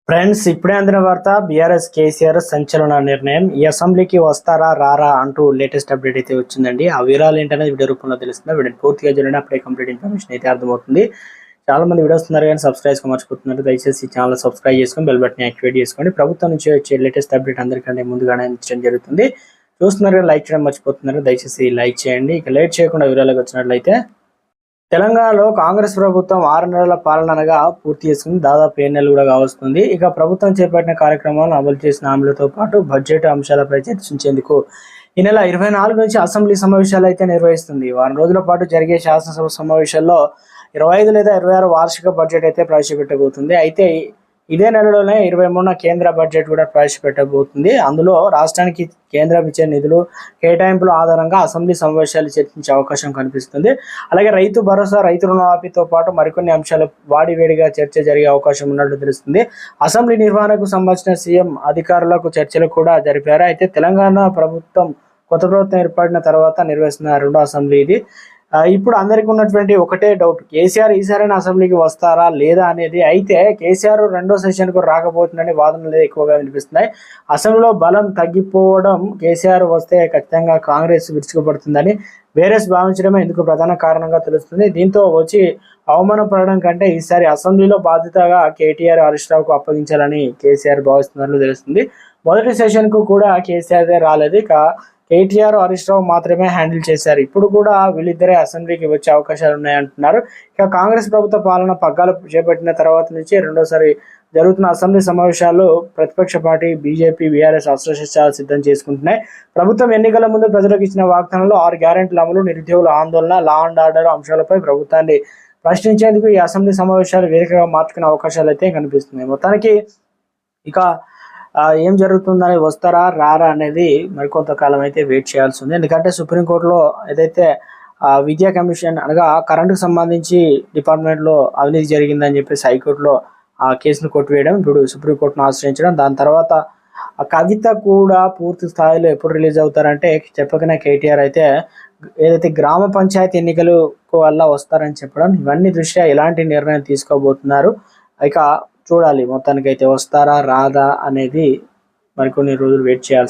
Friends, ఇప్పుడే అందిన వార్త. బీఆర్ఎస్ కేసీఆర్ సంచలన నిర్ణయం. ఈ అసెంబ్లీకి వస్తారా రారా అంటూ లేటెస్ట్ అప్డేట్ అయితే వచ్చిందండి. ఆ వివరాలు ఏంటనేది వీడియో రూపంలో తెలుస్తుంది. వీడియో పూర్తిగా చూడండి, అప్పుడే కంప్లీట్ ఇన్ఫర్మేషన్ అయితే అర్థమవుతుంది. చాలా మంది వీడియోస్ ఉన్నారు కానీ సబ్స్క్రైబ్ మర్చిపోతున్నారు. దయచేసి ఈ ఛానల్ సబ్స్క్రైబ్ చేసుకొని బెల్ బటన్ యాక్టివేట్ చేసుకోండి. ప్రభుత్వం నుంచి వచ్చే లేటెస్ట్ అప్డేట్ అందరికంటే ముందుగానే అందించడం జరుగుతుంది. చూస్తున్నారు కానీ లైక్ చేయడం మర్చిపోతున్నారు. దయచేసి లైక్ చేయండి. ఇక లేట్ చేయకుండా వివరాలకు వచ్చినట్లయితే, తెలంగాణలో కాంగ్రెస్ ప్రభుత్వం 6 నెలల పాలనగా పూర్తి చేసుకుంది. దాదాపు 7 నెలలు కూడా కావస్తుంది. ఇక ప్రభుత్వం చేపట్టిన కార్యక్రమాలను అమలు చేసిన హామీలతో పాటు బడ్జెట్ అంశాలపై చర్చించేందుకు ఈ నెల 24 నుంచి అసెంబ్లీ సమావేశాలు అయితే నిర్వహిస్తుంది. వారం రోజుల పాటు జరిగే శాసనసభ సమావేశాల్లో 25 లేదా 26 వార్షిక బడ్జెట్ అయితే ప్రవేశపెట్టబోతుంది. అయితే ఇదే నెలలోనే 23న కేంద్ర బడ్జెట్ కూడా ప్రవేశపెట్టబోతుంది. అందులో రాష్ట్రానికి కేంద్రం ఇచ్చే నిధులు కేటాయింపుల ఆధారంగా అసెంబ్లీ సమావేశాలు చర్చించే అవకాశం కనిపిస్తుంది. అలాగే రైతు భరోసా, రైతు రుణమాఫీతో పాటు మరికొన్ని అంశాలు వాడివేడిగా చర్చ జరిగే అవకాశం ఉన్నట్లు తెలుస్తుంది. అసెంబ్లీ నిర్వహణకు సంబంధించిన సీఎం అధికారులకు చర్చలు కూడా జరిపారు. అయితే తెలంగాణ ప్రభుత్వం కొత్త ప్రభుత్వం ఏర్పడిన తర్వాత నిర్వహిస్తున్న రెండో అసెంబ్లీ ఇది. ఇప్పుడు అందరికీ ఉన్నటువంటి ఒకటే డౌట్, కేసీఆర్ ఈసారైనా అసెంబ్లీకి వస్తారా లేదా అనేది. అయితే కేసీఆర్ రెండో సెషన్కు రాకపోతుందని వాదనలు ఎక్కువగా వినిపిస్తున్నాయి. అసెంబ్లీలో బలం తగ్గిపోవడం, కేసీఆర్ వస్తే ఖచ్చితంగా కాంగ్రెస్ విరుచుకుపడుతుందని బీఆర్ఎస్ భావించడమే ఇందుకు ప్రధాన కారణంగా తెలుస్తుంది. దీంతో వచ్చి అవమానపడడం కంటే ఈసారి అసెంబ్లీలో బాధ్యతగా కేటీఆర్, హరీష్ రావుకు అప్పగించాలని కేసీఆర్ భావిస్తున్నట్లు తెలుస్తుంది. మొదటి సెషన్కు కూడా కేసీఆర్ రాలేదు. ఇక కేటీఆర్, హరీష్ రావు మాత్రమే హ్యాండిల్ చేశారు. ఇప్పుడు కూడా వీళ్ళిద్దరే అసెంబ్లీకి వచ్చే అవకాశాలు ఉన్నాయంటున్నారు. ఇక కాంగ్రెస్ ప్రభుత్వ పాలన పగ్గాలు చేపట్టిన తర్వాత నుంచి రెండోసారి జరుగుతున్న అసెంబ్లీ సమావేశాలు ప్రతిపక్ష పార్టీ బీజేపీ, బీఆర్ఎస్ అస్త్రశస్త్రాలు సిద్ధం చేసుకుంటున్నాయి. ప్రభుత్వం ఎన్నికల ముందు ప్రజలకు ఇచ్చిన వాగ్దానాలు 6 గ్యారెంటీల అమలు, నిరుద్యోగుల ఆందోళన, లా అండ్ ఆర్డర్ అంశాలపై ప్రభుత్వాన్ని ప్రశ్నించేందుకు ఈ అసెంబ్లీ సమావేశాలు వేదికగా మార్చుకునే అవకాశాలు అయితే కనిపిస్తున్నాయి. మొత్తానికి ఇక ఏం జరుగుతుందని, వస్తారా రారా అనేది మరికొంతకాలం అయితే వెయిట్ చేయాల్సి ఉంది. ఎందుకంటే సుప్రీంకోర్టులో ఏదైతే విద్యా కమిషన్ అనగా కరెంటుకు సంబంధించి డిపార్ట్మెంట్లో అవినీతి జరిగిందని చెప్పేసి హైకోర్టులో ఆ కేసును కొట్టివేయడం, ఇప్పుడు సుప్రీంకోర్టును ఆశ్రయించడం, దాని తర్వాత ఆ కవిత కూడా పూర్తి స్థాయిలో ఎప్పుడు రిలీజ్ అవుతారంటే చెప్పకనే కేటీఆర్ అయితే ఏదైతే గ్రామ పంచాయతీ ఎన్నికలు వల్ల వస్తారని చెప్పడం, ఇవన్నీ దృష్ట్యా ఎలాంటి నిర్ణయం తీసుకోబోతున్నారు ఇక చూడాలి. మొత్తానికైతే వస్తారా రాదా అనేది మరికొన్ని రోజులు వెయిట్ చేయాల్సి